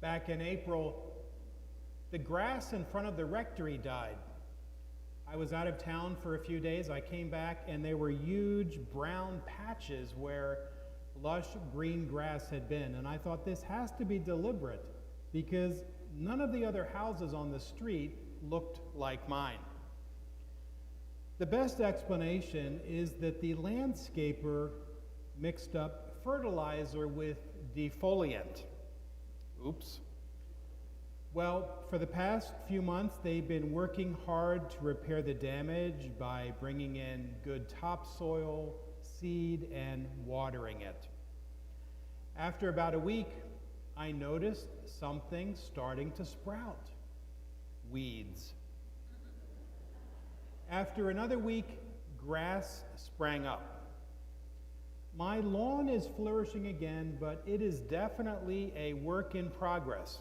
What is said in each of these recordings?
Back in April, the grass in front of the rectory died. I was out of town for a few days. I came back and there were huge brown patches where lush green grass had been. And I thought this has to be deliberate because none of the other houses on the street looked like mine. The best explanation is that the landscaper mixed up fertilizer with defoliant. Oops. Well, for the past few months, they've been working hard to repair the damage by bringing in good topsoil, seed, and watering it. After about a week, I noticed something starting to sprout. Weeds. After another week, grass sprang up. My lawn is flourishing again, but it is definitely a work in progress.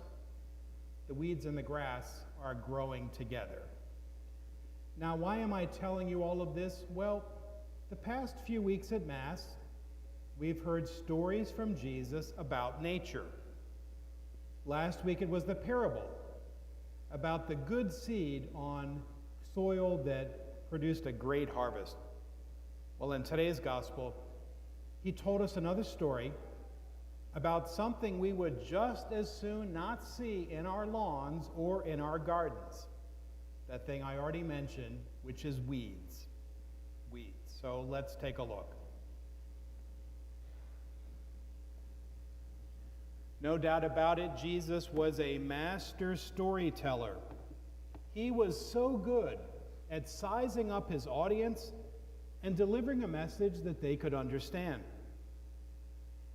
The weeds and the grass are growing together. Now, why am I telling you all of this? Well, the past few weeks at Mass, we've heard stories from Jesus about nature. Last week it was the parable about the good seed on soil that produced a great harvest. Well, in today's gospel, he told us another story about something we would just as soon not see in our lawns or in our gardens. That thing I already mentioned, which is weeds. Weeds. So let's take a look. No doubt about it, Jesus was a master storyteller. He was so good at sizing up his audience and delivering a message that they could understand.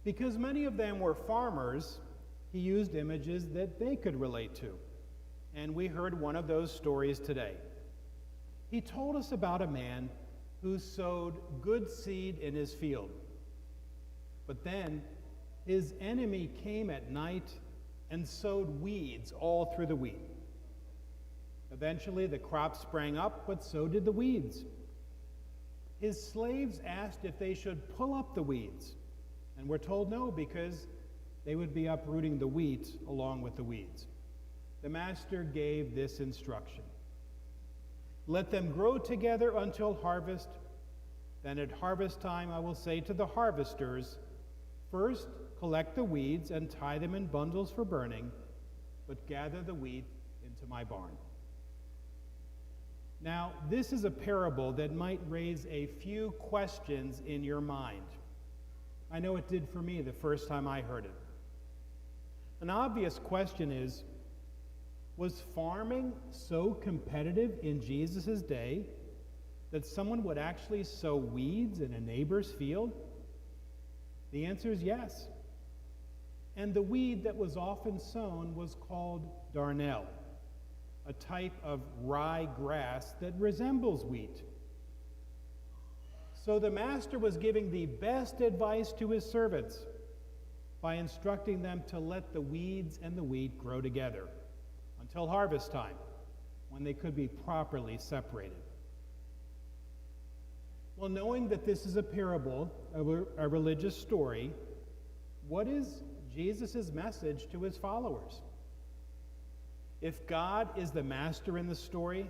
Because many of them were farmers, he used images that they could relate to. And we heard one of those stories today. He told us about a man who sowed good seed in his field. But then his enemy came at night and sowed weeds all through the wheat. Eventually the crop sprang up, but so did the weeds. His slaves asked if they should pull up the weeds, and we're told no, because they would be uprooting the wheat along with the weeds. The master gave this instruction: let them grow together until harvest. Then at harvest time I will say to the harvesters, first collect the weeds and tie them in bundles for burning, but gather the wheat into my barn. Now, this is a parable that might raise a few questions in your mind. I know it did for me the first time I heard it. An obvious question is, was farming so competitive in Jesus' day that someone would actually sow weeds in a neighbor's field? The answer is yes. And the weed that was often sown was called darnel, a type of rye grass that resembles wheat. So the master was giving the best advice to his servants by instructing them to let the weeds and the wheat grow together until harvest time, when they could be properly separated. Well, knowing that this is a parable, a religious story, what is Jesus' message to his followers? If God is the master in the story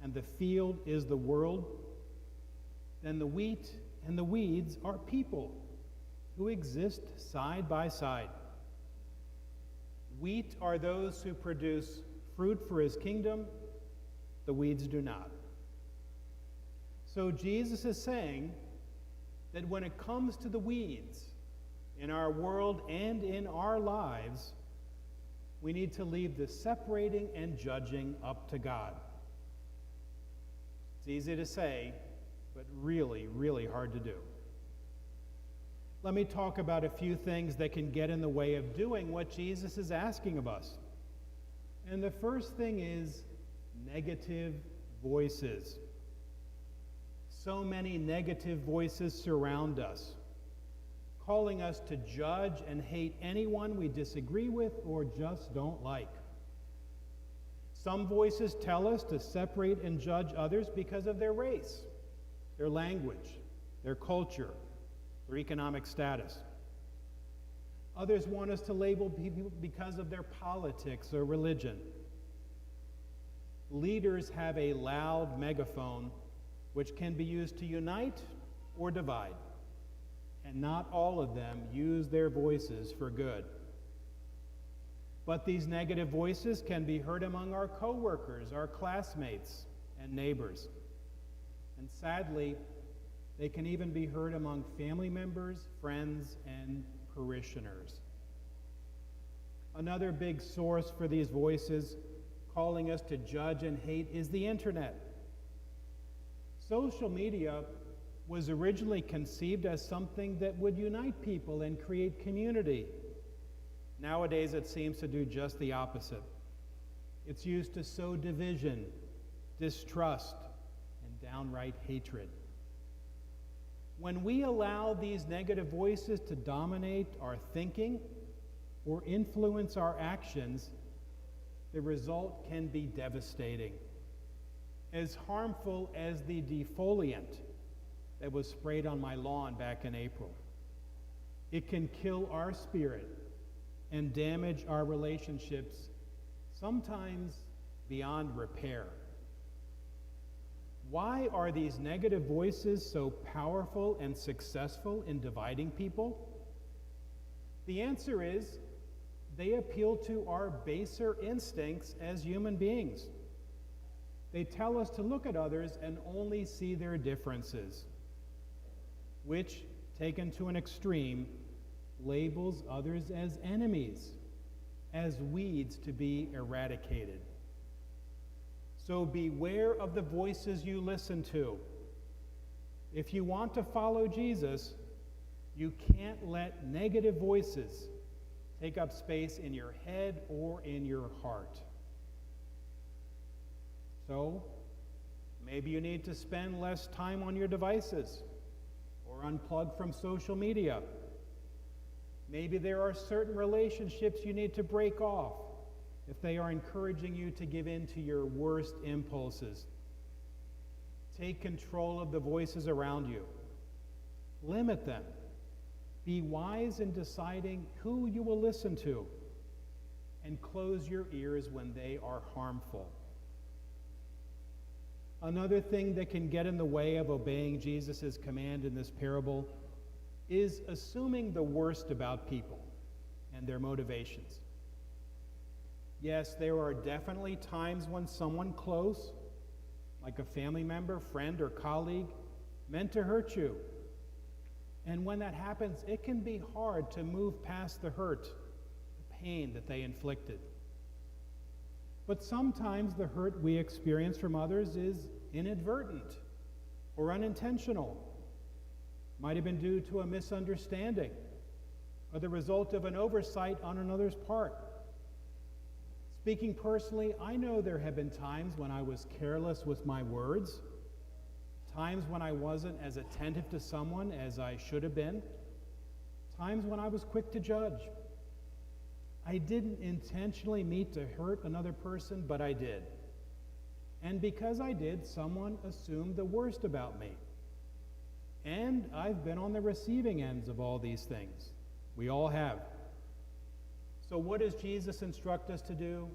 and the field is the world, then the wheat and the weeds are people who exist side by side. Wheat are those who produce fruit for his kingdom, the weeds do not. So Jesus is saying that when it comes to the weeds in our world and in our lives, we need to leave the separating and judging up to God. It's easy to say, but really, really hard to do. Let me talk about a few things that can get in the way of doing what Jesus is asking of us. And the first thing is negative voices. So many negative voices surround us, calling us to judge and hate anyone we disagree with or just don't like. Some voices tell us to separate and judge others because of their race, their language, their culture, their economic status. Others want us to label people because of their politics or religion. Leaders have a loud megaphone which can be used to unite or divide, and not all of them use their voices for good. But these negative voices can be heard among our coworkers, our classmates, and neighbors. And sadly, they can even be heard among family members, friends, and parishioners. Another big source for these voices calling us to judge and hate is the internet. Social media was originally conceived as something that would unite people and create community. Nowadays, it seems to do just the opposite. It's used to sow division, distrust, and downright hatred. When we allow these negative voices to dominate our thinking or influence our actions, the result can be devastating. As harmful as the defoliant that was sprayed on my lawn back in April. It can kill our spirit and damage our relationships, sometimes beyond repair. Why are these negative voices so powerful and successful in dividing people? The answer is they appeal to our baser instincts as human beings. They tell us to look at others and only see their differences, which, taken to an extreme, labels others as enemies, as weeds to be eradicated. So beware of the voices you listen to. If you want to follow Jesus, you can't let negative voices take up space in your head or in your heart. So, maybe you need to spend less time on your devices or unplug from social media. Maybe there are certain relationships you need to break off if they are encouraging you to give in to your worst impulses. Take control of the voices around you. Limit them. Be wise in deciding who you will listen to, and close your ears when they are harmful. Another thing that can get in the way of obeying Jesus' command in this parable is assuming the worst about people and their motivations. Yes, there are definitely times when someone close, like a family member, friend, or colleague, meant to hurt you. And when that happens, it can be hard to move past the hurt, the pain that they inflicted. But sometimes the hurt we experience from others is inadvertent or unintentional. Might have been due to a misunderstanding or the result of an oversight on another's part. Speaking personally, I know there have been times when I was careless with my words, times when I wasn't as attentive to someone as I should have been, times when I was quick to judge. I didn't intentionally mean to hurt another person, but I did. And because I did, someone assumed the worst about me. And I've been on the receiving ends of all these things. We all have. So what does Jesus instruct us to do?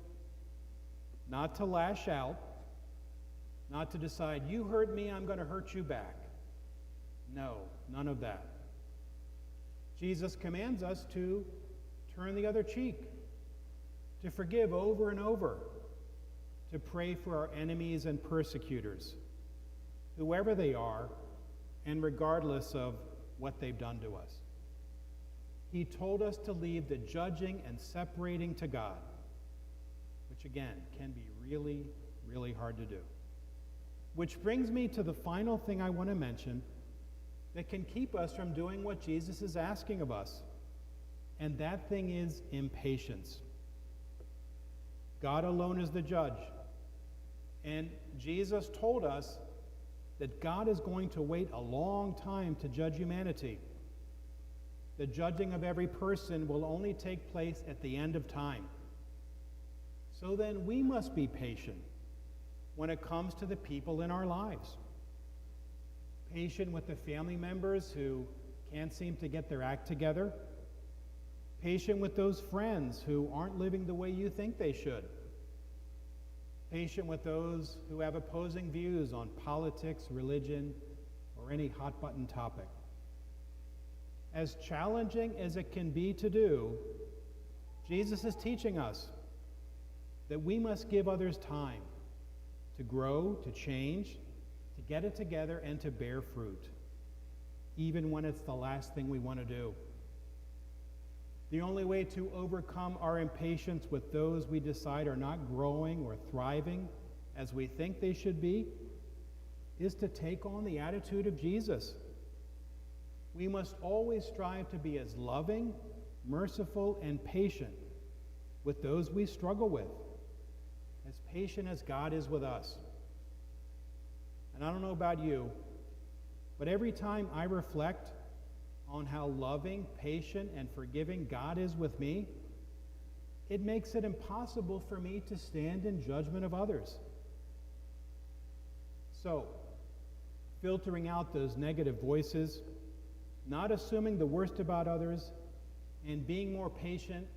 Not to lash out, not to decide, you hurt me, I'm going to hurt you back. No, none of that. Jesus commands us to turn the other cheek, to forgive over and over, to pray for our enemies and persecutors, whoever they are, and regardless of what they've done to us. He told us to leave the judging and separating to God, which again can be really, really hard to do. Which brings me to the final thing I want to mention that can keep us from doing what Jesus is asking of us. And that thing is impatience. God alone is the judge. And Jesus told us that God is going to wait a long time to judge humanity. The judging of every person will only take place at the end of time. So then we must be patient when it comes to the people in our lives. Patient with the family members who can't seem to get their act together. Patient with those friends who aren't living the way you think they should. Patient with those who have opposing views on politics, religion, or any hot-button topic. As challenging as it can be to do, Jesus is teaching us that we must give others time to grow, to change, to get it together, and to bear fruit, even when it's the last thing we want to do. The only way to overcome our impatience with those we decide are not growing or thriving as we think they should be is to take on the attitude of Jesus. We must always strive to be as loving, merciful, and patient with those we struggle with, as patient as God is with us. And I don't know about you, but every time I reflect on how loving, patient, and forgiving God is with me, it makes it impossible for me to stand in judgment of others. So, filtering out those negative voices, not assuming the worst about others, and being more patient,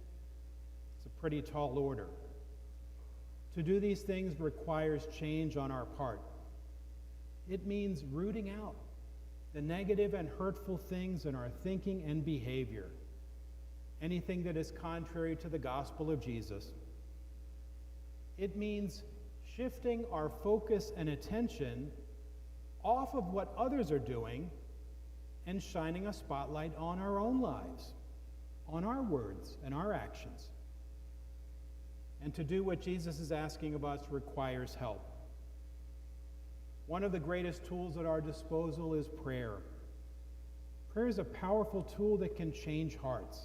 it's a pretty tall order. To do these things requires change on our part. It means rooting out the negative and hurtful things in our thinking and behavior, anything that is contrary to the gospel of Jesus. It means shifting our focus and attention off of what others are doing and shining a spotlight on our own lives, on our words and our actions. And to do what Jesus is asking of us requires help. One of the greatest tools at our disposal is prayer. Prayer is a powerful tool that can change hearts.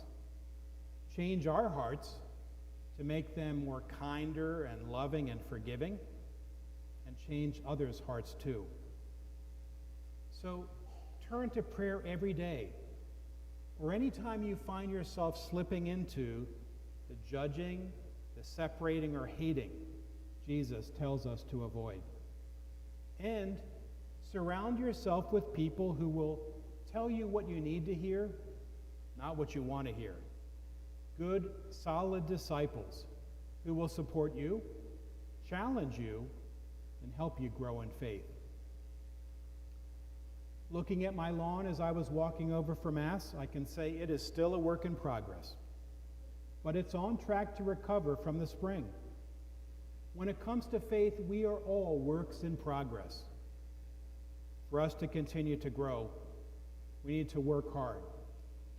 Change our hearts to make them more kinder and loving and forgiving, and change others' hearts too. So turn to prayer every day, or anytime you find yourself slipping into the judging, the separating, or hating Jesus tells us to avoid. And surround yourself with people who will tell you what you need to hear, not what you want to hear. Good, solid disciples who will support you, challenge you, and help you grow in faith. Looking at my lawn as I was walking over for Mass, I can say it is still a work in progress, but it's on track to recover from the spring. When it comes to faith, we are all works in progress. For us to continue to grow, we need to work hard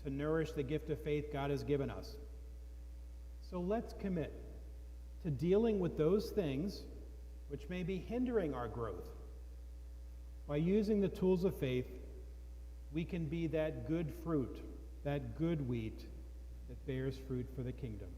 to nourish the gift of faith God has given us. So let's commit to dealing with those things which may be hindering our growth. By using the tools of faith, we can be that good fruit, that good wheat that bears fruit for the kingdom.